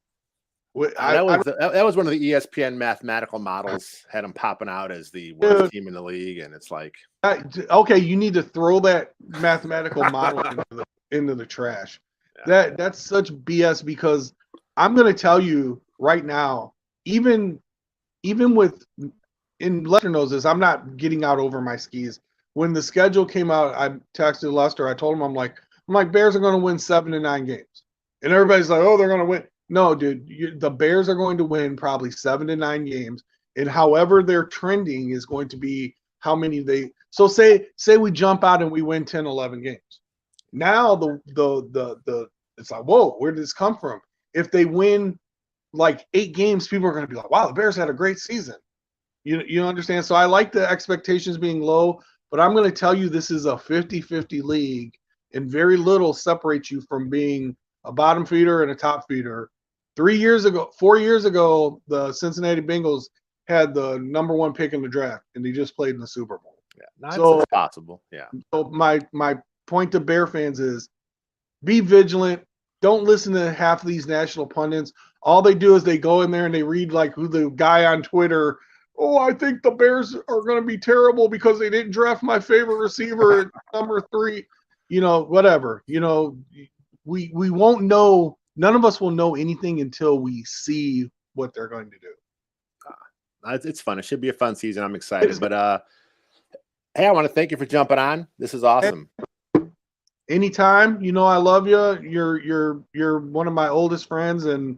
That was one of the ESPN mathematical models, had them popping out as the worst team in the league, and it's like, okay, you need to throw that mathematical model into the trash. Yeah. That's such BS, because I'm going to tell you right now, even with, and Lester knows this, I'm not getting out over my skis. When the schedule came out, I texted Lester. I told him, I'm like, Bears are going to win 7 to 9 games, and everybody's like, oh, they're going to win. No, dude, the Bears are going to win probably 7 to 9 games, and however they're trending is going to be how many they. So say we jump out and we win 10, 11 games. Now the it's like, whoa, where did this come from? If they win like 8 games, people are going to be like, wow, the Bears had a great season. You understand? So I like the expectations being low, but I'm going to tell you, this is a 50-50 league, and very little separates you from being a bottom feeder and a top feeder. 4 years ago, the Cincinnati Bengals had the number 1 pick in the draft, and they just played in the Super Bowl. Yeah, so it's possible. Yeah. So my point to Bear fans is, be vigilant. Don't listen to half of these national pundits. All they do is they go in there and they read like who the guy on Twitter. Oh, I think the Bears are going to be terrible because they didn't draft my favorite receiver at number 3. Whatever. We won't know. None of us will know anything until we see what they're going to do. It's fun. It should be a fun season. I'm excited. But hey, I want to thank you for jumping on. This is awesome. Anytime. I love you. You're one of my oldest friends, and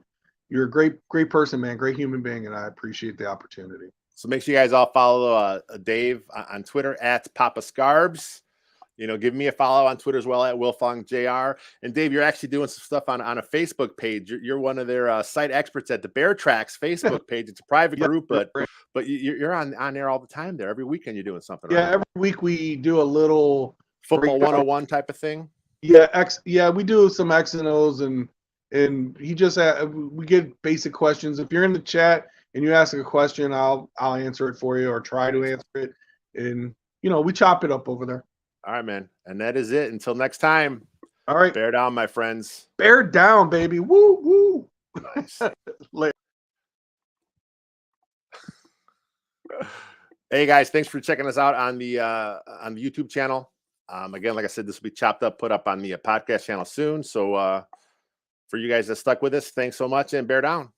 you're a great person, man. Great human being, and I appreciate the opportunity. So make sure you guys all follow Dave on Twitter at Papa Scarbs. Give me a follow on Twitter as well at WillFongJR. And Dave, you're actually doing some stuff on a Facebook page. You're one of their site experts at the Bear Tracks Facebook page. It's a private group, but you're on there all the time there. Every weekend you're doing something. Yeah, right? Every week we do a little football 101 type of thing. Yeah, we do some X and O's, and he just we get basic questions. If you're in the chat and you ask a question, I'll answer it for you, or try to answer it, and we chop it up over there. All right, man. And that is it. Until next time. All right. Bear down, my friends. Bear down, baby. Woo, woo. Nice. Hey, guys. Thanks for checking us out on the YouTube channel. Again, like I said, this will be chopped up, put up on the podcast channel soon. So for you guys that stuck with us, thanks so much, and bear down.